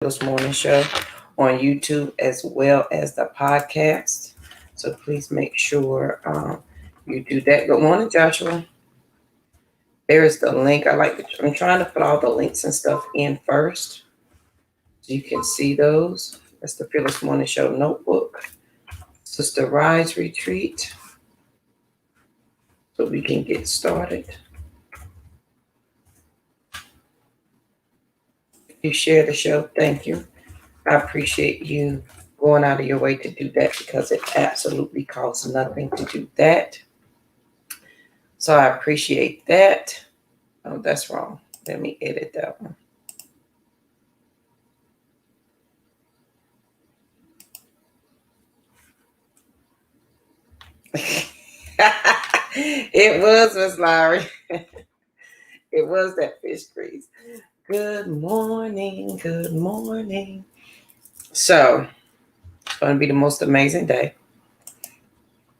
This Morning Show on YouTube as well as the podcast. So please make sure you do that. Good morning, Joshua. There is the link. I'm trying to put all the links and stuff in first so you can see those. That's the Fearless Morning Show notebook. Sister Rise Retreat. So we can get started. If you share the show, thank you. I appreciate you going out of your way to do that because it absolutely costs nothing to do that. So I appreciate that. Oh, that's wrong. Let me edit that one. It was, Miss Lowry. It was that fish grease. Good morning. Good morning. So it's going to be the most amazing day.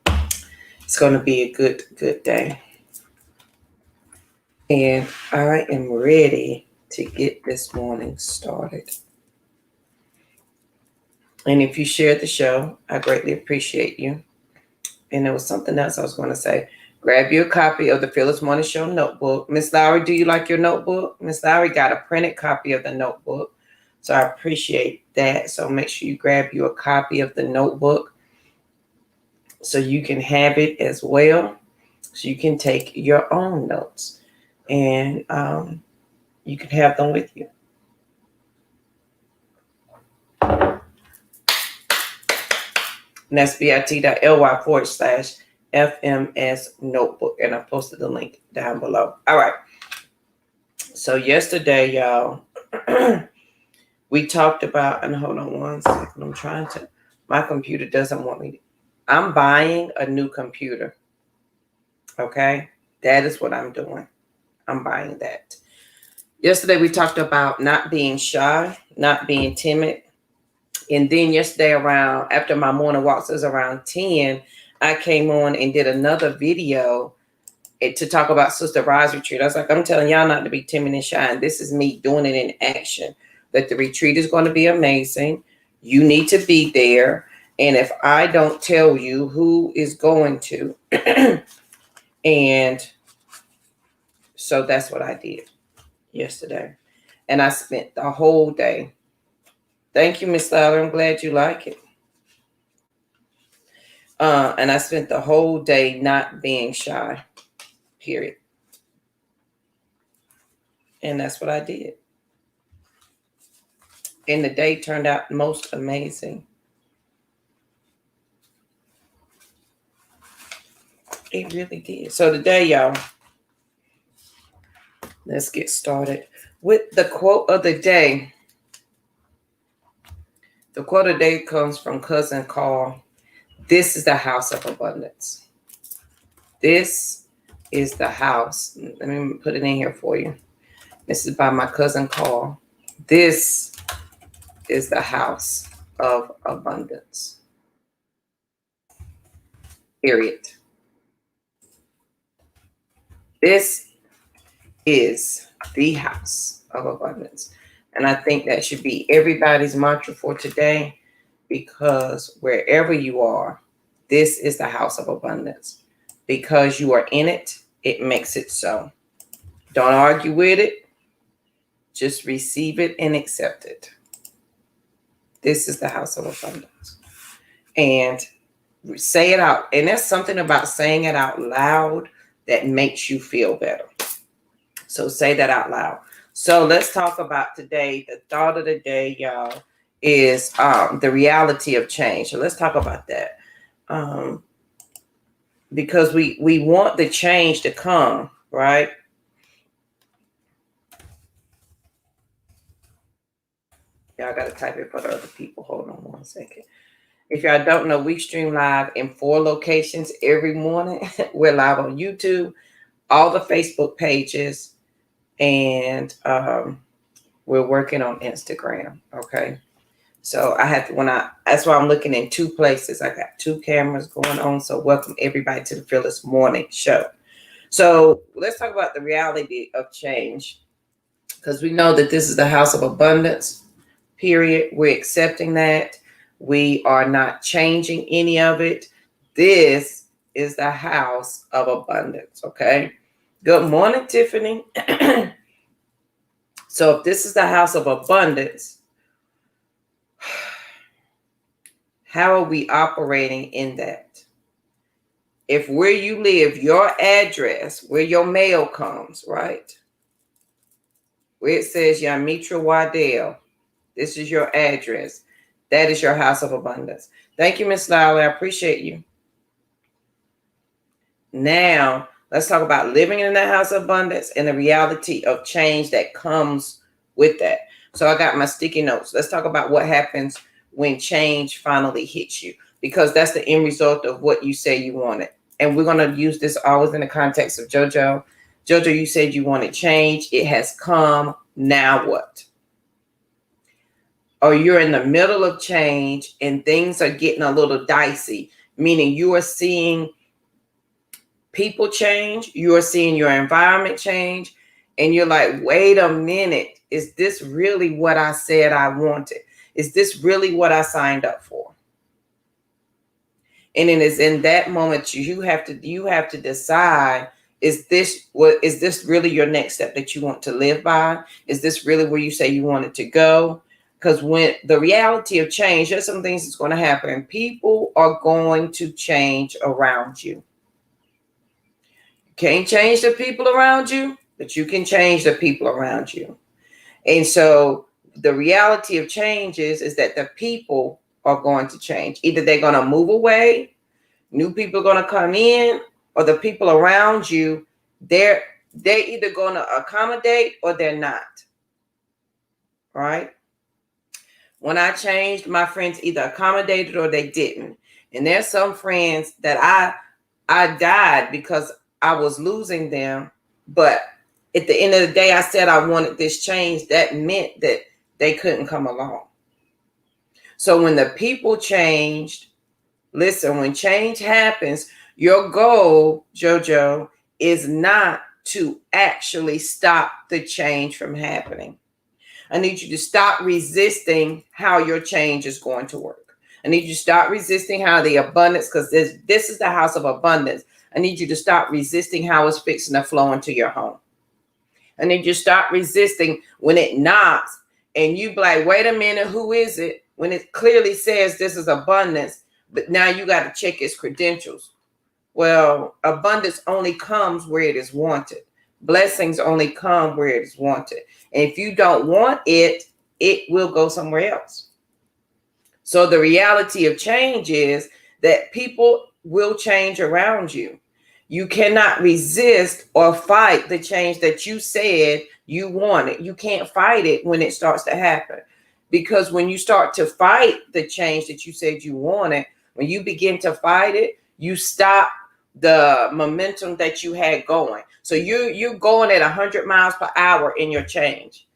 It's going to be a good day. And I am ready to get this morning started. And if you shared the show, I greatly appreciate you. And there was something else I was going to say. Grab your copy of the Fearless Morning Show notebook. Miss Lowry, do you like your notebook? Miss Lowry got a printed copy of the notebook. So I appreciate that. So make sure you grab you a copy of the notebook so you can have it as well. So you can take your own notes and you can have them with you. And that's bit.ly/FMS notebook. And I posted the link down below. All right. So yesterday, y'all, we talked about, and hold on one second. My computer doesn't want me. I'm buying a new computer. Okay. That is what I'm doing. I'm buying that. Yesterday, we talked about not being shy, not being timid. And then yesterday after my morning walks, it was around 10, I came on and did another video to talk about Sister Rise Retreat. I was like, I'm telling y'all not to be timid and shy. And this is me doing it in action. That the retreat is going to be amazing. You need to be there. And if I don't tell you who is going to, and so that's what I did yesterday. And I spent the whole day. Thank you, Miss Lowry. I'm glad you like it. And I spent the whole day not being shy, period. And that's what I did. And the day turned out most amazing. It really did. So today, y'all, let's get started with the quote of the day. The quote of the day comes from Cousin Carl. This is the house of abundance. This is the house. Let me put it in here for you. This is by my cousin Carl. This is the house of abundance. Period. This is the house of abundance. And I think that should be everybody's mantra for today, because wherever you are, this is the house of abundance. Because you are in it, it makes it so. Don't argue with it. Just receive it and accept it. This is the house of abundance. And say it out. And there's something about saying it out loud that makes you feel better. So say that out loud. So let's talk about today. The thought of the day, y'all, is the reality of change. So let's talk about that. Because we want the change to come, right? Y'all got to type it for the other people. Hold on one second. If y'all don't know, we stream live in 4 locations every morning. We're live on YouTube, all the Facebook pages, and we're working on Instagram. Okay. So that's why I'm looking in 2 places. I got 2 cameras going on. So welcome everybody to the Fearless Morning Show. So let's talk about the reality of change, because we know that this is the house of abundance. period. We're accepting that. We are not changing any of it. This is the house of abundance, okay? Good morning, Tiffany. So if this is the house of abundance, how are we operating in that? If where you live, your address, where your mail comes, right? Where it says Yamitra Waddell, this is your address. That is your house of abundance. Thank you, Miss Lowry. I appreciate you. Now, let's talk about living in the house of abundance and the reality of change that comes with that. So I got my sticky notes. Let's talk about what happens when change finally hits you, because that's the end result of what you say you wanted. And we're going to use this always in the context of JoJo. JoJo, you said you wanted change. It has come. Now what? Or you're in the middle of change and things are getting a little dicey, meaning you are seeing people change, you are seeing your environment change, and you're like, wait a minute, is this really what I said I wanted? Is this really what I signed up for? And it is in that moment you have to decide, is this really your next step that you want to live by? Is this really where you say you want it to go? Because when the reality of change, there's some things that's going to happen. People are going to change around you. You can't change the people around you, but you can change the people around you. And so the reality of change is that the people are going to change. Either they're going to move away, new people are going to come in, or the people around you, they're either going to accommodate or they're not. Right? When I changed, my friends either accommodated or they didn't. And there's some friends that I died because I was losing them. But at the end of the day, I said I wanted this change. That meant that they couldn't come along. So when the people changed, listen, when change happens, your goal, JoJo, is not to actually stop the change from happening. I need you to stop resisting how your change is going to work. I need you to stop resisting how the abundance, because this is the house of abundance. I need you to stop resisting how it's fixing to flow into your home. I need you to stop resisting when it knocks and you be like, wait a minute, who is it? When it clearly says this is abundance, but now you got to check its credentials. Well, abundance only comes where it is wanted. Blessings only come where it is wanted. And if you don't want it, it will go somewhere else. So the reality of change is that people will change around you. You cannot resist or fight the change that you said you wanted. You can't fight it when it starts to happen. Because when you start to fight the change that you said you wanted, when you begin to fight it, you stop the momentum that you had going. So you're going at 100 miles per hour in your change.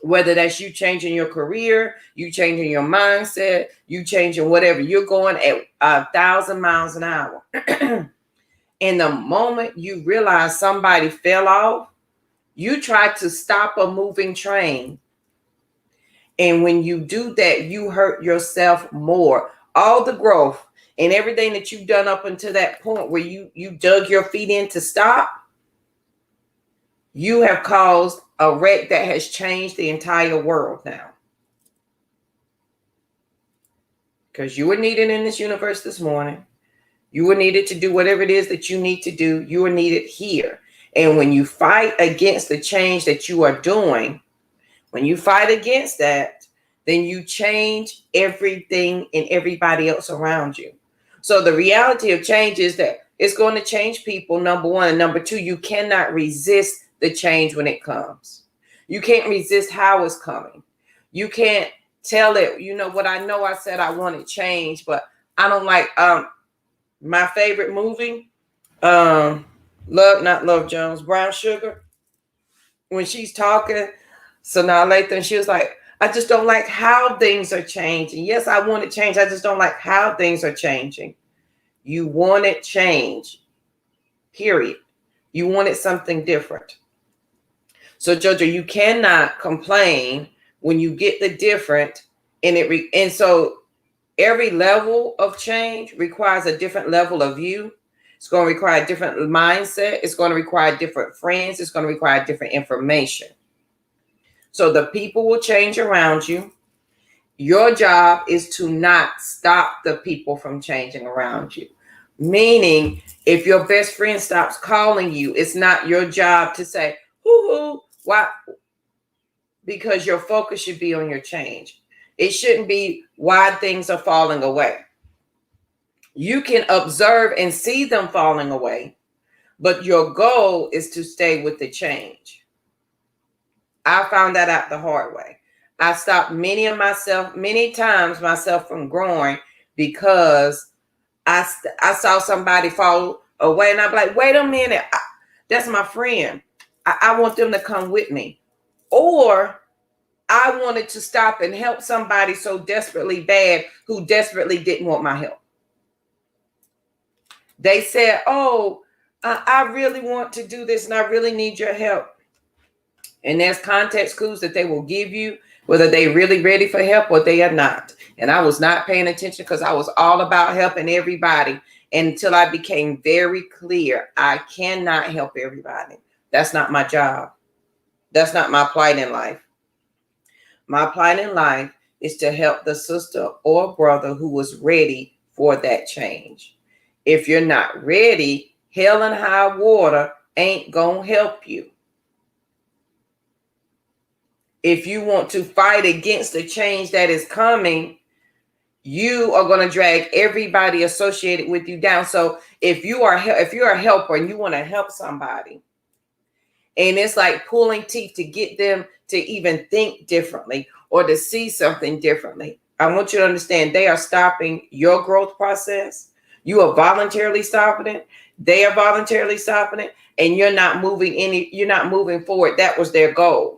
Whether that's you changing your career, you changing your mindset, you changing whatever, you're going at 1,000 miles an hour. And the moment you realize somebody fell off, you try to stop a moving train. And when you do that, you hurt yourself more. All the growth and everything that you've done up until that point where you dug your feet in to stop, you have caused a wreck that has changed the entire world now. Because you were needed in this universe this morning. You were needed to do whatever it is that you need to do. You are needed here. And when you fight against the change that you are doing, when you fight against that, then you change everything and everybody else around you. So the reality of change is that it's going to change people, number one. And number two, you cannot resist the change when it comes. You can't resist how it's coming. You can't tell it, you know what, I know I said I wanted change, but I don't like my favorite movie, Love Jones, Brown Sugar. When she's talking, so now later she was like, I just don't like how things are changing. Yes, I want to change. I just don't like how things are changing. You wanted change, period. You wanted something different. So, JoJo, you cannot complain when you get the different, and so every level of change requires a different level of you. It's going to require a different mindset. It's going to require different friends. It's going to require different information. So the people will change around you. Your job is to not stop the people from changing around you. Meaning, if your best friend stops calling you, it's not your job to say, hoo-hoo, why? Because your focus should be on your change. It shouldn't be why things are falling away. You can observe and see them falling away, but your goal is to stay with the change. I found that out the hard way. I stopped many times myself from growing because I saw somebody fall away, and I'm like, wait a minute, that's my friend. I want them to come with me. Or I wanted to stop and help somebody so desperately bad who desperately didn't want my help. They said, oh, I really want to do this and I really need your help. And there's context clues that they will give you, whether they're really ready for help or they are not. And I was not paying attention because I was all about helping everybody until I became very clear. I cannot help everybody. That's not my job. That's not my plight in life. My plight in life is to help the sister or brother who was ready for that change. If you're not ready, hell and high water ain't gonna help you. If you want to fight against the change that is coming, you are going to drag everybody associated with you down. So if you're a helper and you want to help somebody, and it's like pulling teeth to get them to even think differently or to see something differently, I want you to understand they are stopping your growth process. You are voluntarily stopping it. They are voluntarily stopping it, and you're not moving forward. That was their goal.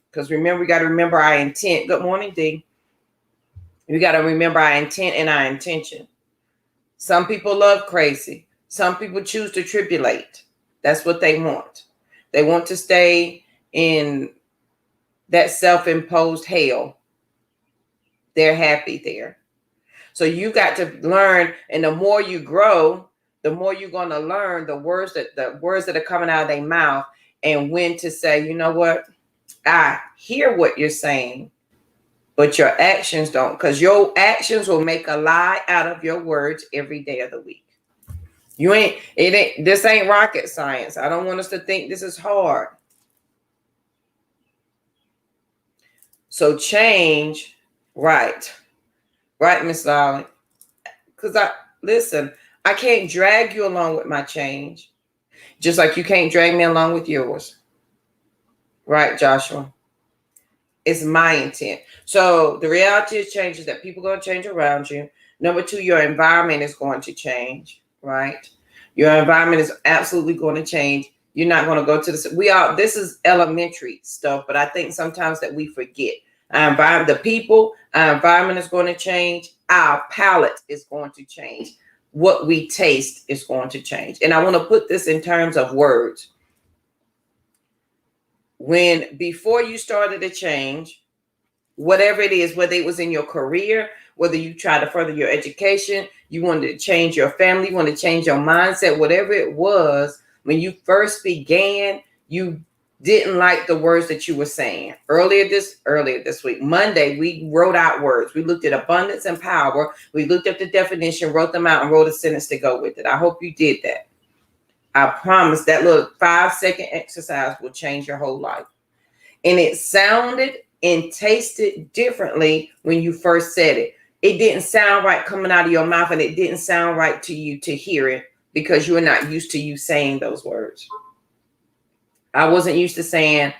Because remember, we got to remember our intent. Good morning, D. We got to remember our intent and our intention. Some people love crazy. Some people choose to tribulate. That's what they want. They want to stay in that self-imposed hell. They're happy there. So you got to learn, and the more you grow, the more you're going to learn the words that are coming out of their mouth, and when to say, you know what? I hear what you're saying, but your actions don't, because your actions will make a lie out of your words every day of the week. This ain't rocket science. I don't want us to think this is hard. So change, right, Miss Lolly. Because I can't drag you along with my change, just like you can't drag me along with yours. Right, Joshua? It's my intent. So the reality is changes that people are going to change around you. Number two, your environment is going to change, right? Your environment is absolutely going to change. You're not going to go to this is elementary stuff, but I think sometimes that we forget. Our environment is going to change. Our palate is going to change. What we taste is going to change. And I want to put this in terms of words. Before you started a change, whatever it is, whether it was in your career, whether you tried to further your education, you wanted to change your family, you wanted to change your mindset, whatever it was, when you first began, you didn't like the words that you were saying. Earlier this week, Monday, we wrote out words. We looked at abundance and power. We looked up the definition, wrote them out, and wrote a sentence to go with it. I hope you did that. I promise that little 5-second exercise will change your whole life. And it sounded and tasted differently when you first said it. It didn't sound right coming out of your mouth, and it didn't sound right to you to hear it because you were not used to you saying those words. I wasn't used to saying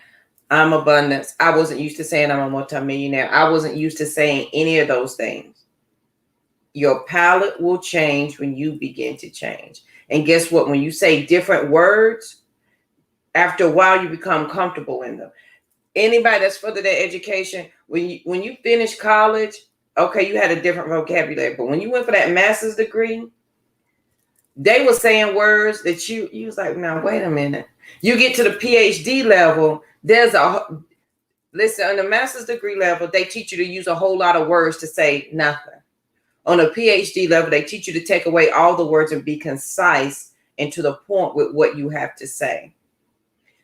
I'm abundance. I wasn't used to saying I'm a multimillionaire. I wasn't used to saying any of those things. Your palate will change when you begin to change. And guess what? When you say different words, after a while, you become comfortable in them. Anybody that's furthered their education, when you finish college, okay, you had a different vocabulary. But when you went for that master's degree, they were saying words that you was like, now, wait a minute. You get to the PhD level, Listen, on the master's degree level, they teach you to use a whole lot of words to say nothing. On a PhD level, they teach you to take away all the words and be concise and to the point with what you have to say.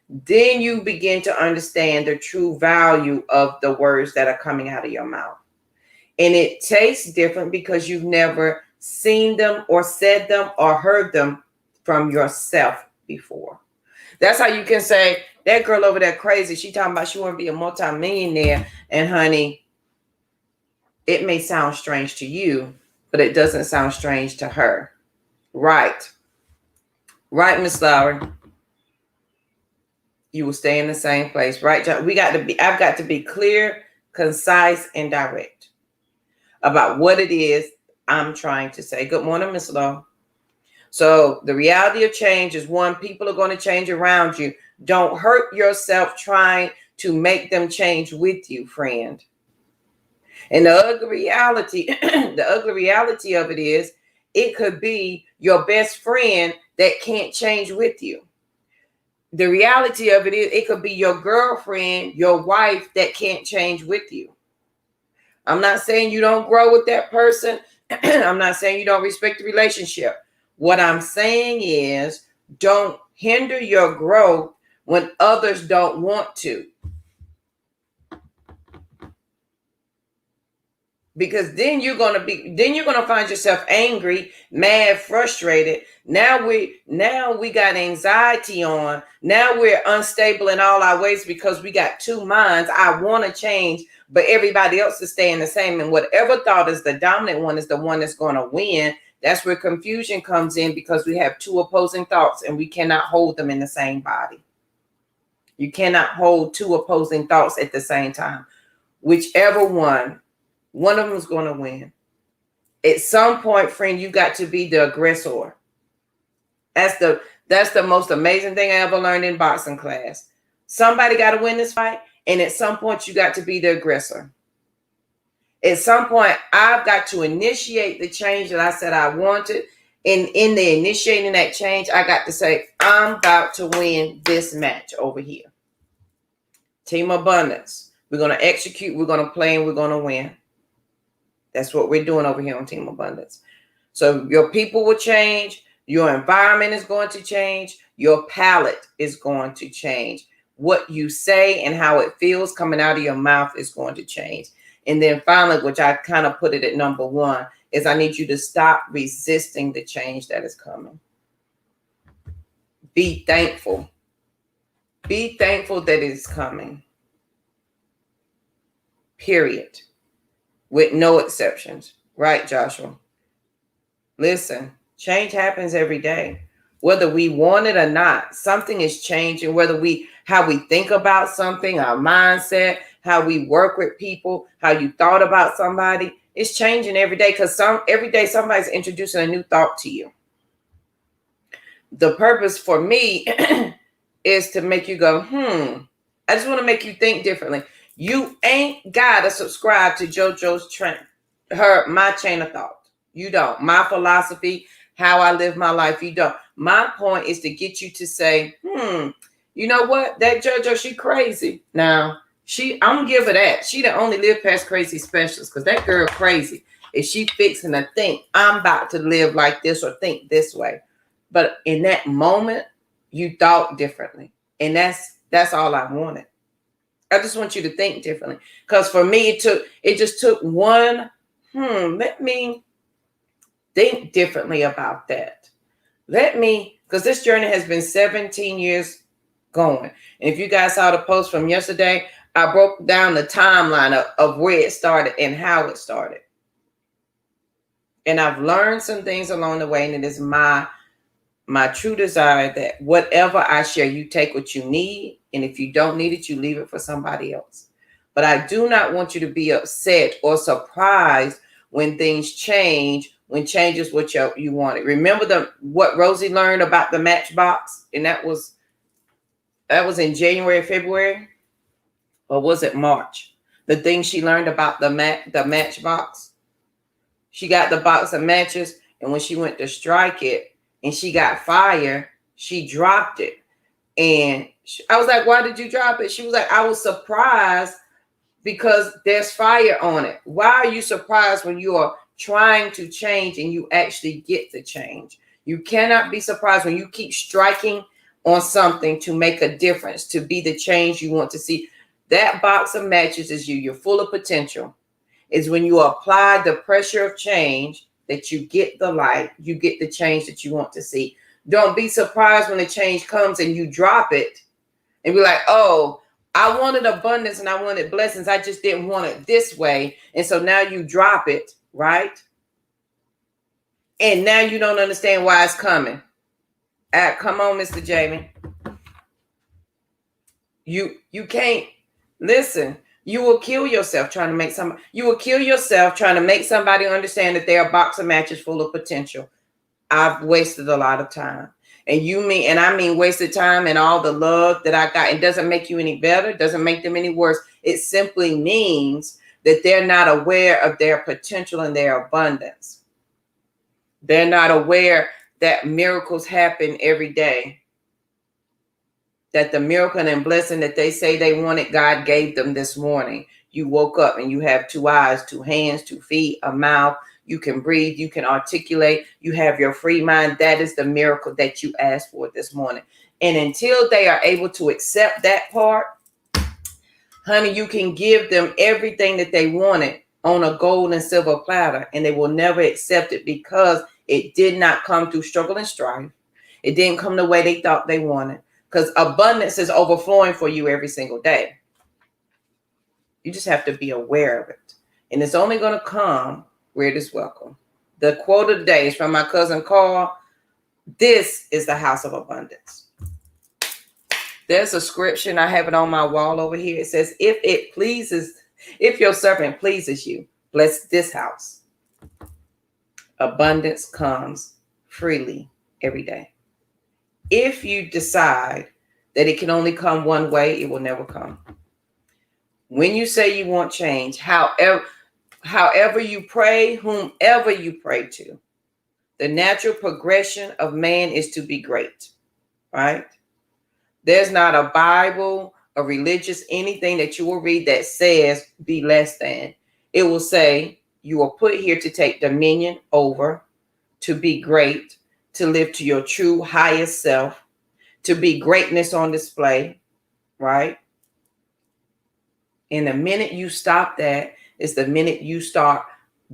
Then you begin to understand the true value of the words that are coming out of your mouth. And it tastes different because you've never seen them or said them or heard them from yourself before. That's how you can say, that girl over there crazy. She talking about she want to be a multimillionaire. And honey, it may sound strange to you, but it doesn't sound strange to her. Right. Right, Miss Lowry. You will stay in the same place. Right, John? I've got to be clear, concise, and direct about what it is I'm trying to say. Good morning, Miss Lowe. So the reality of change is, one, people are going to change around you. Don't hurt yourself trying to make them change with you, friend. And the ugly reality, the ugly reality of it is, it could be your best friend that can't change with you. The reality of it is, it could be your girlfriend, your wife that can't change with you. I'm not saying you don't grow with that person. I'm not saying you don't respect the relationship. What I'm saying is, don't hinder your growth when others don't want to. Because then you're gonna find yourself angry, mad, frustrated. Now we got anxiety on. Now we're unstable in all our ways because we got two minds. I want to change, but everybody else is staying the same. And whatever thought is the dominant one is the one that's going to win. That's where confusion comes in, because we have two opposing thoughts and we cannot hold them in the same body. You cannot hold two opposing thoughts at the same time. Whichever one of them is going to win. At some point, friend, you got to be the aggressor. That's the most amazing thing I ever learned in boxing class. Somebody got to win this fight, and at some point, you got to be the aggressor. At some point, I've got to initiate the change that I said I wanted. And in the initiating that change, I got to say, I'm about to win this match over here. Team Abundance. We're going to execute, we're going to play, and we're going to win. That's what we're doing over here on Team Abundance. So your people will change. Your environment is going to change. Your palate is going to change. What you say and how it feels coming out of your mouth is going to change. And then finally, which I kind of put it at number one, is I need you to stop resisting the change that is coming. Be thankful. Be thankful that it is coming. Period. With no exceptions. Right, Joshua? Listen, change happens every day. Whether we want it or not, something is changing. How we think about something, our mindset, how we work with people, how you thought about somebody, it's changing every day, because every day somebody's introducing a new thought to you. The purpose for me is to make you go, I just want to make you think differently. You ain't gotta subscribe to JoJo's my chain of thought. You don't. My philosophy, how I live my life, you don't. My point is to get you to say, you know what? That JoJo, she crazy. Now, I'm gonna give her that. She the only live past crazy specialist, because that girl crazy. If she fixing to think, I'm about to live like this or think this way. But in that moment, you thought differently. And that's all I wanted. I just want you to think differently. Because for me, it just took one, let me think differently about that. Because this journey has been 17 years going. And if you guys saw the post from yesterday, I broke down the timeline of where it started and how it started. And I've learned some things along the way, and it is my true desire that whatever I share, you take what you need. And if you don't need it, you leave it for somebody else. But I do not want you to be upset or surprised when things change, when change is what you wanted. Remember what Rosie learned about the matchbox? And that was in January, February, or was it March? The thing she learned about the matchbox. She got the box of matches, and when she went to strike it and she got fire, she dropped it. And I was like, why did you drop it? She was like, I was surprised because there's fire on it. Why are you surprised when you are trying to change and you actually get the change? You cannot be surprised when you keep striking on something to make a difference, to be the change you want to see. That box of matches is you. You're full of potential. It's when you apply the pressure of change that you get the light, you get the change that you want to see. Don't be surprised when the change comes and you drop it and be like, oh, I wanted abundance and I wanted blessings. I just didn't want it this way. And so now you drop it, right? And now you don't understand why it's coming. Come on, Mr. Jamie. You can't listen. You will kill yourself trying to make somebody. You will kill yourself trying to make somebody understand that they're a box of matches full of potential. I've wasted a lot of time. And I mean wasted time and all the love that I got. It doesn't make you any better. It doesn't make them any worse. It simply means that they're not aware of their potential and their abundance. They're not aware that miracles happen every day. That the miracle and blessing that they say they wanted, God gave them this morning. You woke up and you have 2 eyes, 2 hands, 2 feet, a mouth. You can breathe. You can articulate. You have your free mind. That is the miracle that you asked for this morning. And until they are able to accept that part, honey, you can give them everything that they wanted on a gold and silver platter, and they will never accept it because it did not come through struggle and strife. It didn't come the way they thought they wanted. Because abundance is overflowing for you every single day. You just have to be aware of it. And it's only going to come where it is welcome. The quote of the day is from my cousin Carl. This is the house of abundance. There's a scripture, and I have it on my wall over here. It says, if your servant pleases you, bless this house. Abundance comes freely every day. If you decide that it can only come one way, it will never come. When you say you want change, however you pray, whomever you pray to, the natural progression of man is to be great, right? There's not a Bible, a religious, anything that you will read that says be less than. It will say you are put here to take dominion over, to be great, to live to your true highest self, to be greatness on display, right? And the minute you stop that is the minute you start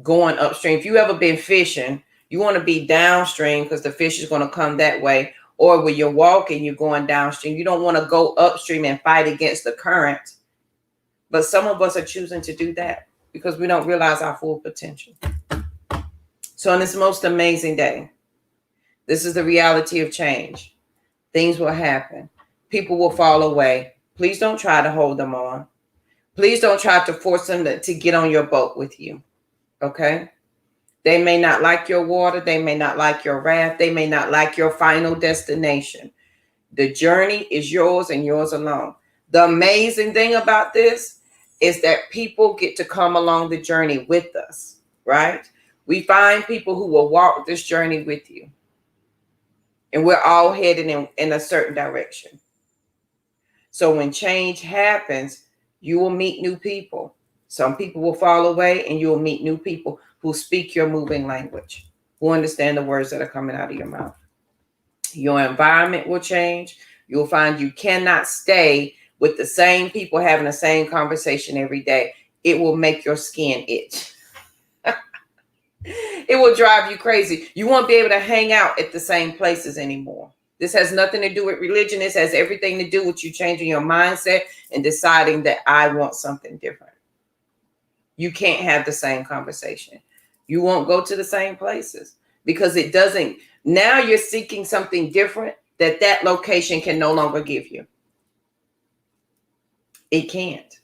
going upstream. If you ever been fishing, you want to be downstream because the fish is going to come that way. Or when you're walking, you're going downstream. You don't want to go upstream and fight against the current. But some of us are choosing to do that because we don't realize our full potential. So on this most amazing day, this is the reality of change. Things will happen. People will fall away. Please don't try to hold them on. Please don't try to force them to get on your boat with you. Okay? They may not like your water. They may not like your raft. They may not like your final destination. The journey is yours and yours alone. The amazing thing about this is that people get to come along the journey with us, right? We find people who will walk this journey with you. And we're all headed in a certain direction. So when change happens, you will meet new people. Some people will fall away and you will meet new people who speak your moving language, who understand the words that are coming out of your mouth. Your environment will change. You'll find you cannot stay with the same people having the same conversation every day. It will make your skin itch. It will drive you crazy. You won't be able to hang out at the same places anymore. This has nothing to do with religion. This has everything to do with you changing your mindset and deciding that I want something different. You can't have the same conversation. You won't go to the same places because it doesn't. Now you're seeking something different that location can no longer give you. It can't.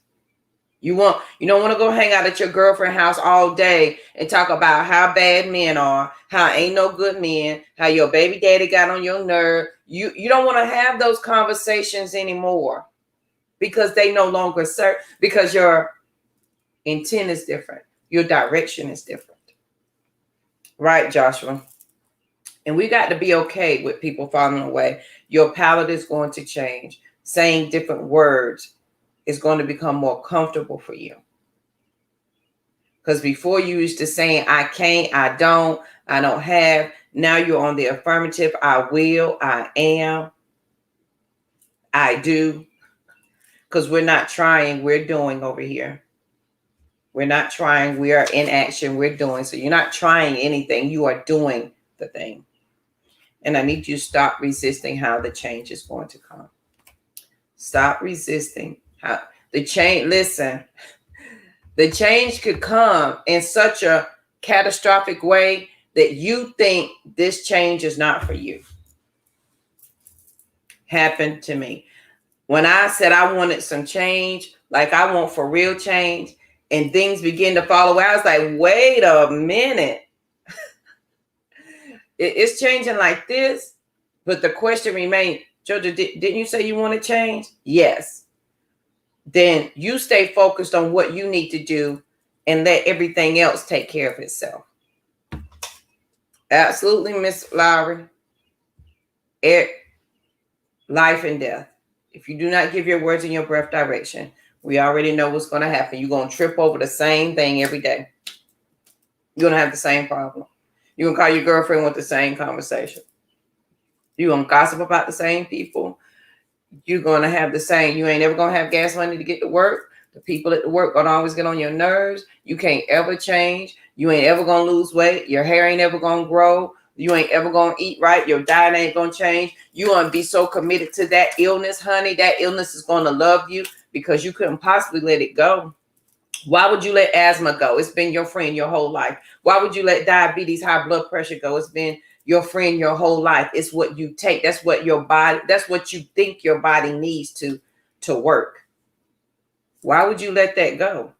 You don't want to go hang out at your girlfriend's house all day and talk about how bad men are, how ain't no good men, how your baby daddy got on your nerve. You don't want to have those conversations anymore because they no longer serve, because your intent is different. Your direction is different. Right, Joshua? And we got to be okay with people falling away. Your palate is going to change. Saying different words is going to become more comfortable for you. Because before you used to saying, I can't, I don't have. Now you're on the affirmative. I will, I am, I do. Because we're not trying, we're doing over here. We're not trying, we are in action, we're doing. So you're not trying anything, you are doing the thing. And I need you to stop resisting how the change is going to come. Stop resisting how the change, listen, the change could come in such a catastrophic way that you think this change is not for you. Happened to me. When I said I wanted some change, like I want for real change, and things begin to fall away, I was like, wait a minute. It's changing like this. But the question remains, Jojo, didn't you say you want to change? Yes. Then you stay focused on what you need to do and let everything else take care of itself. Absolutely, Miss Lowry. Life and death. If you do not give your words and your breath direction, we already know what's going to happen. You're going to trip over the same thing every day. You're going to have the same problem. You're going to call your girlfriend with the same conversation. You're going to gossip about the same people. You're going to have the same. You ain't ever going to have gas money to get to work. The people at the work going to always get on your nerves. You can't ever change. You ain't ever going to lose weight. Your hair ain't ever going to grow. You ain't ever going to eat right. Your diet ain't going to change. You're going to be so committed to that illness, honey. That illness is going to love you because you couldn't possibly let it go. Why would you let asthma go? It's been your friend your whole life. Why would you let diabetes, high blood pressure go? It's been your friend your whole life. It's what you take. That's what your body, that's what you think your body needs to work. Why would you let that go?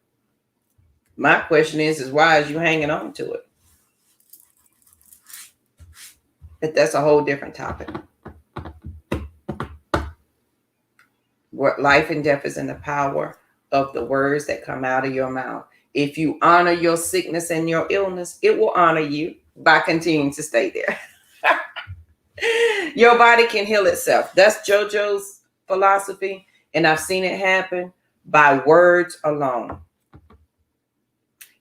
My question is why is you hanging on to it? But that's a whole different topic. What life and death is in the power of the words that come out of your mouth. If you honor your sickness and your illness, it will honor you by continuing to stay there. Your body can heal itself. That's JoJo's philosophy. And I've seen it happen by words alone.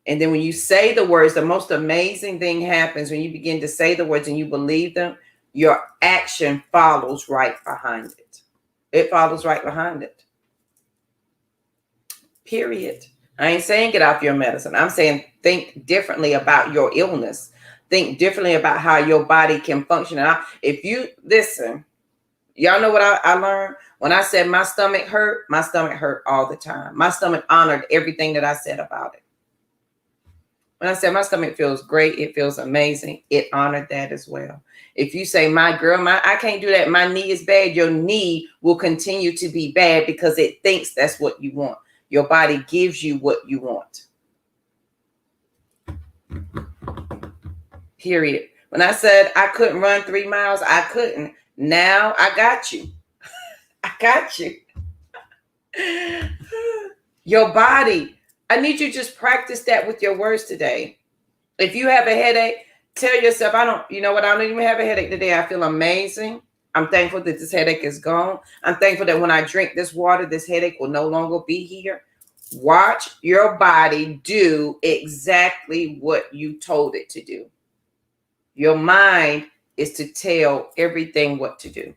And then when you say the words, the most amazing thing happens when you begin to say the words and you believe them, your action follows right behind it. It follows right behind it. Period. I ain't saying get off your medicine. I'm saying think differently about your illness. Think differently about how your body can function. And if you listen, y'all know what I learned? When I said my stomach hurt all the time. My stomach honored everything that I said about it. When I said my stomach feels great, it feels amazing, it honored that as well. If you say, I can't do that, my knee is bad, your knee will continue to be bad because it thinks that's what you want. Your body gives you what you want. Period. When I said I couldn't run 3 miles, I couldn't. Now I got you. I got you. Your body. I need you to just practice that with your words today. If you have a headache, tell yourself, I don't even have a headache today. I feel amazing. I'm thankful that this headache is gone. I'm thankful that when I drink this water, this headache will no longer be here. Watch your body do exactly what you told it to do. Your mind is to tell everything what to do.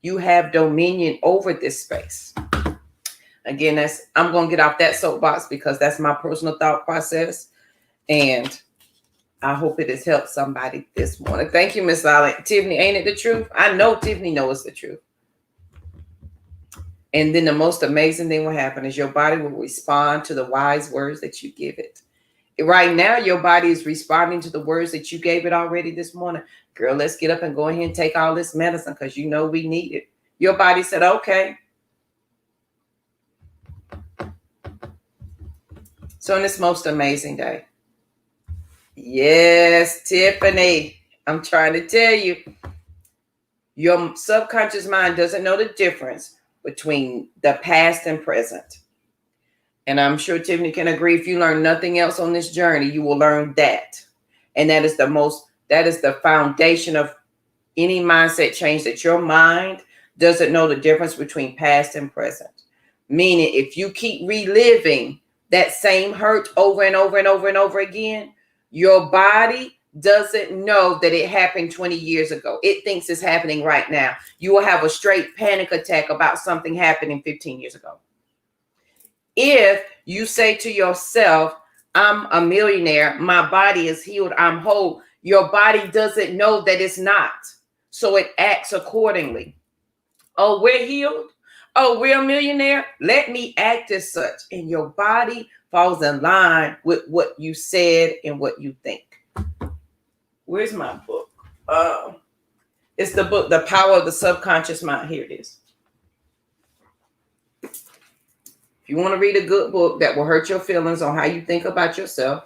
You have dominion over this space. Again, I'm going to get off that soapbox because that's my personal thought process. And I hope it has helped somebody this morning. Thank you, Miss Lolly. Tiffany, ain't it the truth? I know Tiffany knows the truth. And then the most amazing thing will happen is your body will respond to the wise words that you give it. Right now, your body is responding to the words that you gave it already this morning. Girl, let's get up and go ahead and take all this medicine because you know we need it. Your body said, okay. So on this most amazing day. Yes, Tiffany, I'm trying to tell you, your subconscious mind doesn't know the difference between the past and present. And I'm sure Tiffany can agree, if you learn nothing else on this journey, you will learn that. And that is the most That is the foundation of any mindset change, that your mind doesn't know the difference between past and present. Meaning, if you keep reliving that same hurt over and over and over and over again, your body doesn't know that it happened 20 years ago. It thinks it's happening right now. You will have a straight panic attack about something happening 15 years ago. If you say to yourself, I'm a millionaire, my body is healed, I'm whole, your body doesn't know that it's not. So it acts accordingly. Oh, we're healed. Oh, we're a millionaire. Let me act as such. And your body falls in line with what you said and what you think. Where's my book? It's the book, The Power of the Subconscious Mind. Here it is. If you want to read a good book that will hurt your feelings on how you think about yourself,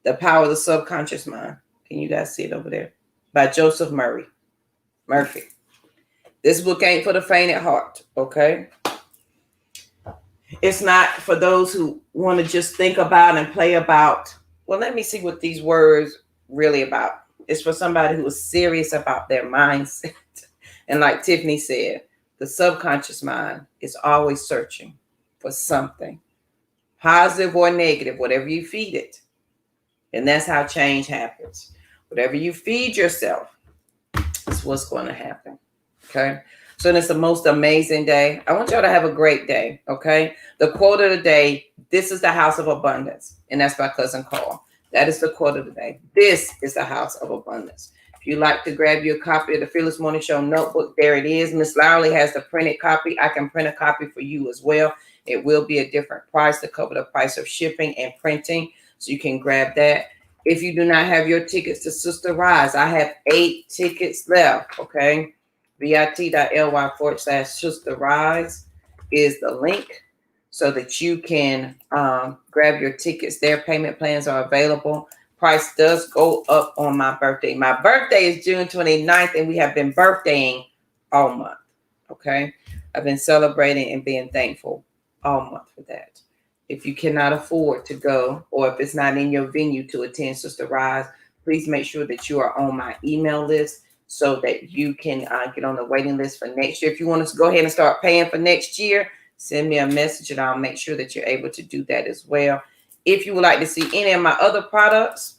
The Power of the Subconscious Mind. Can you guys see it over there? By Joseph Murphy. This book ain't for the faint at heart, okay? It's not for those who want to just think about and play about. Well, let me see what these words really about. It's for somebody who is serious about their mindset. And like Tiffany said, the subconscious mind is always searching for something, positive or negative, whatever you feed it. And that's how change happens. Whatever you feed yourself is what's going to happen. Okay. So it's the most amazing day. I want y'all to have a great day. Okay. The quote of the day, this is the house of abundance. And that's by Cousin Carl. That is the quote of the day. This is the house of abundance. If you like to grab your copy of the Fearless Morning Show notebook, there it is. Miss Lowry has the printed copy. I can print a copy for you as well. It will be a different price to cover the price of shipping and printing. So you can grab that. If you do not have your tickets to Sister Rise, I have 8 tickets left. Okay. bit.ly/Sister Rise is the link so that you can grab your tickets there. Payment plans are available. Price does go up on my birthday. My birthday is June 29th, and we have been birthdaying all month. Okay. I've been celebrating and being thankful all month for that. If you cannot afford to go, or if it's not in your venue to attend Sister Rise, please make sure that you are on my email list so that you can get on the waiting list for next year. If you want us to go ahead and start paying for next year, send me a message and I'll make sure that you're able to do that as well. If you would like to see any of my other products,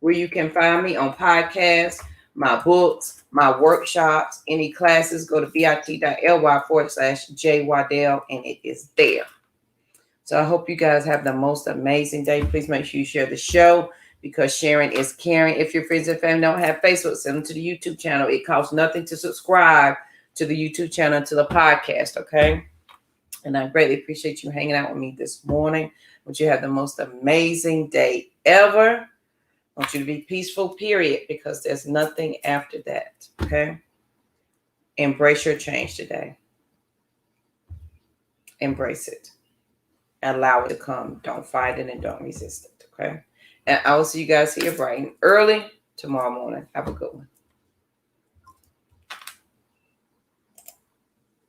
where you can find me on podcasts, my books, my workshops, any classes, go to bit.ly/JWaddell and it is there. So I hope you guys have the most amazing day. Please make sure you share the show, because sharing is caring. If your friends and family don't have Facebook, send them to the YouTube channel. It costs nothing to subscribe to the YouTube channel, to the podcast, okay? And I greatly appreciate you hanging out with me this morning. I want you to have the most amazing day ever. I want you to be peaceful, period, because there's nothing after that, okay? Embrace your change today. Embrace it. Allow it to come. Don't fight it and don't resist it, okay? And I will see you guys here bright and early tomorrow morning. Have a good one.